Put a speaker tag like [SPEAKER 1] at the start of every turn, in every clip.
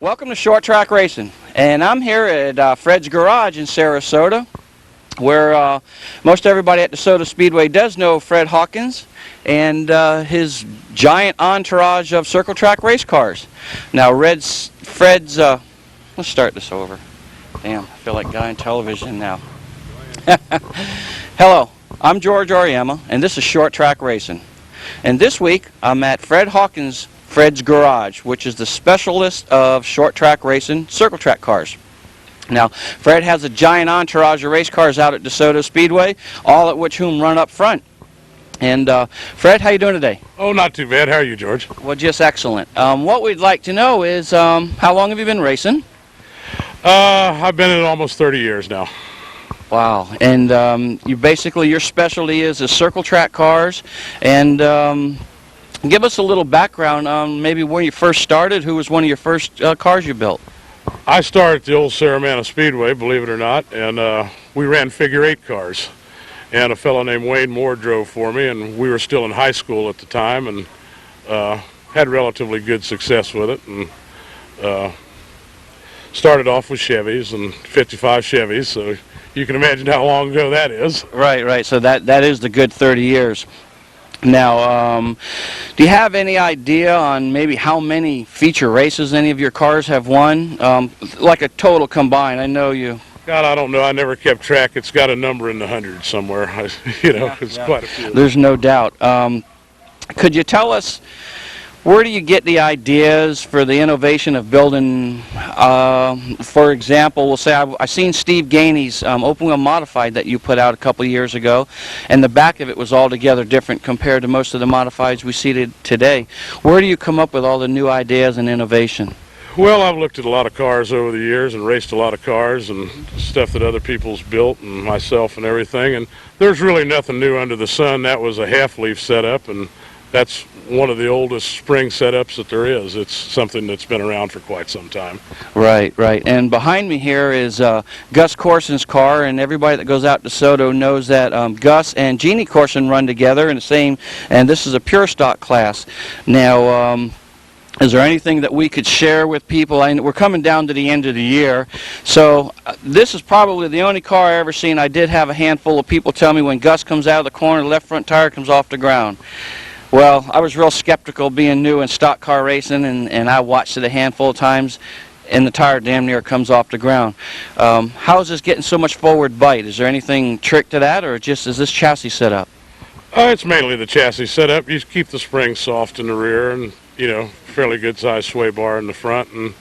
[SPEAKER 1] Welcome to Short Track Racing, and I'm here at Fred's Garage in Sarasota, where most everybody at Desoto Speedway does know Fred Hawkins and his giant entourage of circle track race cars. Now, let's start this over. Damn, I feel like guy on television now. Hello, I'm George Oriema, and this is Short Track Racing. And this week, I'm at Fred's Garage, which is the specialist of short track racing circle track cars. Now, Fred has a giant entourage of race cars out at DeSoto Speedway, all at which whom run up front. And Fred, how you doing today?
[SPEAKER 2] Oh, not too bad. How are you, George?
[SPEAKER 1] Well, just excellent. What we'd like to know is how long have you been racing?
[SPEAKER 2] I've been in it almost 30 years now.
[SPEAKER 1] Wow. And your specialty is the circle track cars. And give us a little background on maybe when you first started. Who was one of your first cars you built?
[SPEAKER 2] I started at the old Sarasota Speedway, believe it or not, and we ran figure-8 cars. And a fellow named Wayne Moore drove for me, and we were still in high school at the time, and had relatively good success with it. And started off with Chevys and 55 Chevys, so you can imagine how long ago that is.
[SPEAKER 1] Right. So that is the good 30 years. Now, do you have any idea on maybe how many feature races any of your cars have won? Like a total combined, I know you...
[SPEAKER 2] God, I don't know. I never kept track. It's got a number in the hundreds somewhere. It's quite a few.
[SPEAKER 1] There's no doubt. Could you tell us, where do you get the ideas for the innovation of building, for example, we'll say I've seen Steve Gainey's open wheel modified that you put out a couple of years ago, and the back of it was altogether different compared to most of the modifieds we see today. Where do you come up with all the new ideas and innovation?
[SPEAKER 2] Well, I've looked at a lot of cars over the years and raced a lot of cars and stuff that other people's built and myself and everything, and there's really nothing new under the sun. That was a half-leaf setup, and that's one of the oldest spring setups that there is. It's something that's been around for quite some time.
[SPEAKER 1] Right. And behind me here is Gus Carsons' car, and everybody that goes out to DeSoto knows that Gus and Jeannie Carson run together in the same, and this is a pure stock class. Now, is there anything that we could share with people? We're coming down to the end of the year, so this is probably the only car I ever seen. I did have a handful of people tell me when Gus comes out of the corner, the left front tire comes off the ground. Well, I was real skeptical being new in stock car racing, and I watched it a handful of times, and the tire damn near comes off the ground. How is this getting so much forward bite? Is there anything trick to that, or is this chassis set up?
[SPEAKER 2] It's mainly the chassis setup. You keep the springs soft in the rear, and fairly good sized sway bar in the front, and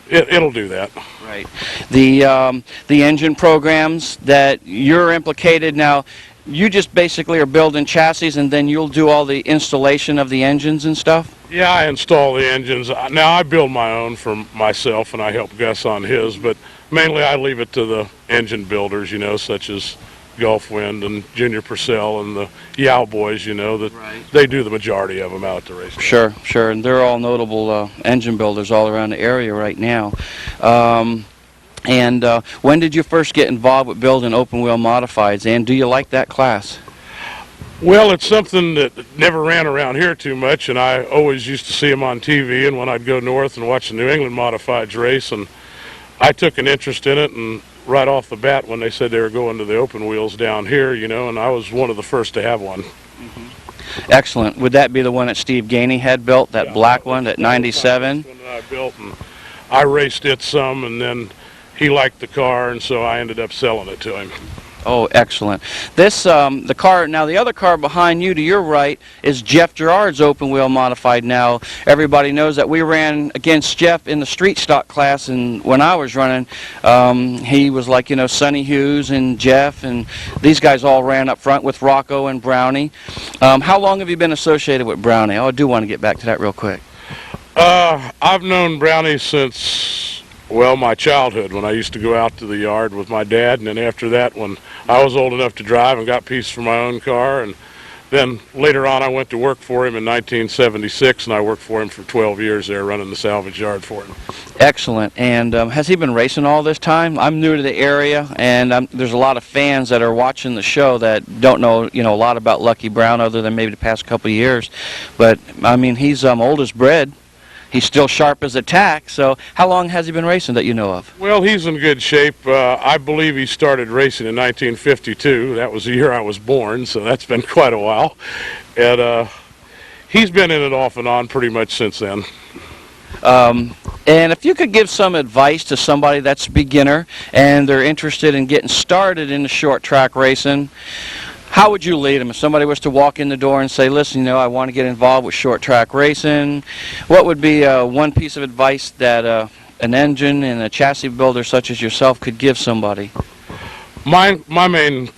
[SPEAKER 2] it'll do that.
[SPEAKER 1] Right. The engine programs that you're implicated now, you just basically are building chassis, and then you'll do all the installation of the engines and stuff?
[SPEAKER 2] Yeah, I install the engines. Now, I build my own for myself, and I help Gus on his, but mainly I leave it to the engine builders, such as Gulfwind and Junior Purcell and the Yow boys, that right. They do the majority of them out at the race.
[SPEAKER 1] Sure, and they're all notable engine builders all around the area right now. When did you first get involved with building open wheel modifieds, and do you like that class?
[SPEAKER 2] Well, it's something that never ran around here too much, and I always used to see them on TV, and when I'd go north and watch the New England modifieds race, and I took an interest in it, and right off the bat when they said they were going to the open wheels down here, and I was one of the first to have one.
[SPEAKER 1] Mm-hmm. Excellent. Would that be the one that Steve Gainey had built, that black one at 97?
[SPEAKER 2] That's the one that I built, and I raced it some, and then he liked the car, and so I ended up selling it to him.
[SPEAKER 1] Oh, excellent. This, the car, now the other car behind you to your right is Jeff Gerard's open wheel modified. Now, everybody knows that we ran against Jeff in the street stock class, and when I was running, he was like, Sonny Hughes and Jeff, and these guys all ran up front with Rocco and Brownie. How long have you been associated with Brownie? Oh, I do want to get back to that real quick.
[SPEAKER 2] I've known Brownie since, well, my childhood, when I used to go out to the yard with my dad, and then after that when I was old enough to drive and got pieces for my own car, and then later on I went to work for him in 1976, and I worked for him for 12 years there running the salvage yard for him.
[SPEAKER 1] Excellent. And has he been racing all this time? I'm new to the area, and there's a lot of fans that are watching the show that don't know, a lot about Lucky Brown other than maybe the past couple of years. But, I mean, he's old as bread. he's still sharp as a tack. So how long has he been racing that you know of?
[SPEAKER 2] Well, he's in good shape. I believe he started racing in 1952. That was the year I was born, so that's been quite a while. And he's been in it off and on pretty much since then.
[SPEAKER 1] And if you could give some advice to somebody that's a beginner and they're interested in getting started in the short track racing, how would you lead them? If somebody was to walk in the door and say, listen, you know, I want to get involved with short track racing, what would be one piece of advice that an engine and a chassis builder such as yourself could give somebody?
[SPEAKER 2] My main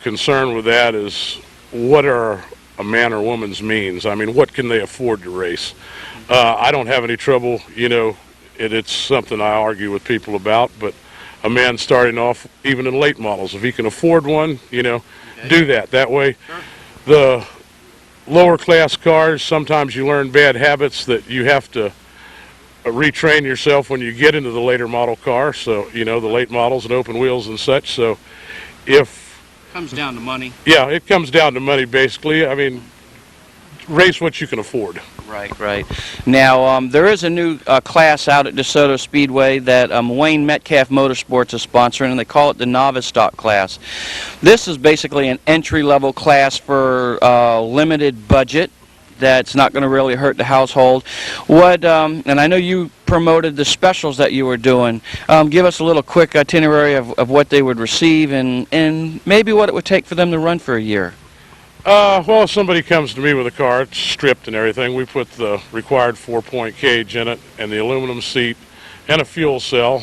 [SPEAKER 2] concern with that is what are a man or woman's means? I mean, what can they afford to race? I don't have any trouble, you know, it's something I argue with people about, but a man starting off even in late models, if he can afford one, you know, do that. That way, the lower class cars, sometimes you learn bad habits that you have to retrain yourself when you get into the later model car. So, you know, the late models and open wheels and such. So if...
[SPEAKER 1] Comes down to money.
[SPEAKER 2] Yeah, it comes down to money basically. I mean, race what you can afford.
[SPEAKER 1] Right, right. Now, there is a new class out at Desoto Speedway that Wayne Metcalf Motorsports is sponsoring, and they call it the Novice Stock class. This is basically an entry-level class for limited budget that's not going to really hurt the household. What, and I know you promoted the specials that you were doing. Give us a little quick itinerary of what they would receive and maybe what it would take for them to run for a year.
[SPEAKER 2] Well, if somebody comes to me with a car, it's stripped and everything, we put the required 4-point cage in it and the aluminum seat and a fuel cell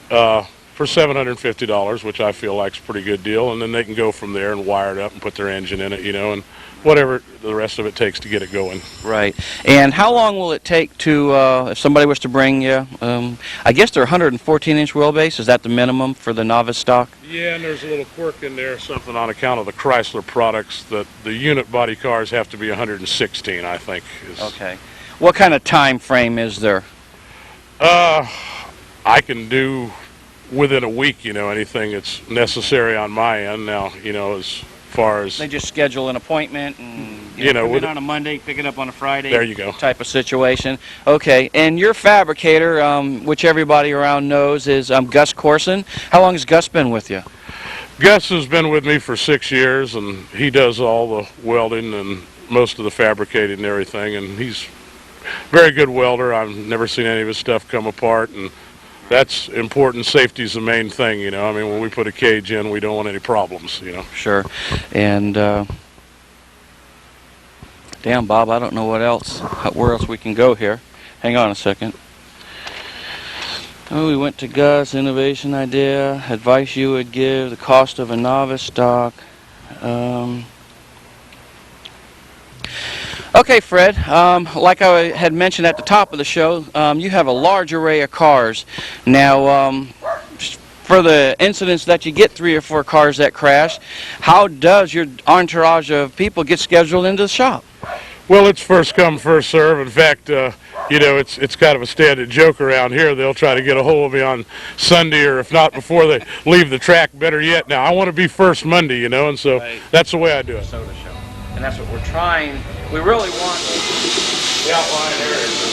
[SPEAKER 2] for $750, which I feel like is a pretty good deal, and then they can go from there and wire it up and put their engine in it, you know, and whatever the rest of it takes to get it going.
[SPEAKER 1] Right. And how long will it take to, if somebody was to bring you, I guess they're 114-inch wheelbase, is that the minimum for the Novice stock?
[SPEAKER 2] Yeah, and there's a little quirk in there, something on account of the Chrysler products, that the unit body cars have to be 116, I think.
[SPEAKER 1] Okay. What kind of time frame is there?
[SPEAKER 2] I can do within a week, you know, anything that's necessary on my end now, you know, as far as...
[SPEAKER 1] They just schedule an appointment and
[SPEAKER 2] you know,
[SPEAKER 1] come in on a Monday, pick it up on a Friday.
[SPEAKER 2] There you go.
[SPEAKER 1] Type of situation. Okay, and your fabricator, which everybody around knows, is Gus Carsons. How long has Gus been with you?
[SPEAKER 2] Gus has been with me for 6 years, and he does all the welding and most of the fabricating and everything, and he's a very good welder. I've never seen any of his stuff come apart, and that's important. Safety's the main thing, you know. I mean, when we put a cage in, we don't want any problems, you know.
[SPEAKER 1] Sure. And damn, Bob, I don't know what else, where else we can go here. Hang on a second. Oh, we went to Gus, innovation idea, advice you would give, the cost of a novice stock. Okay, Fred, like I had mentioned at the top of the show, you have a large array of cars. Now, for the incidents that you get 3 or 4 cars that crash, how does your entourage of people get scheduled into the shop?
[SPEAKER 2] Well, it's first come, first serve. In fact, you know, it's kind of a standard joke around here. They'll try to get a hold of me on Sunday, or if not before they leave the track, better yet. Now, I want to be first Monday, you know, and so that's the way I do it.
[SPEAKER 1] Soda show. And that's what we're trying. We really want the outlying areas.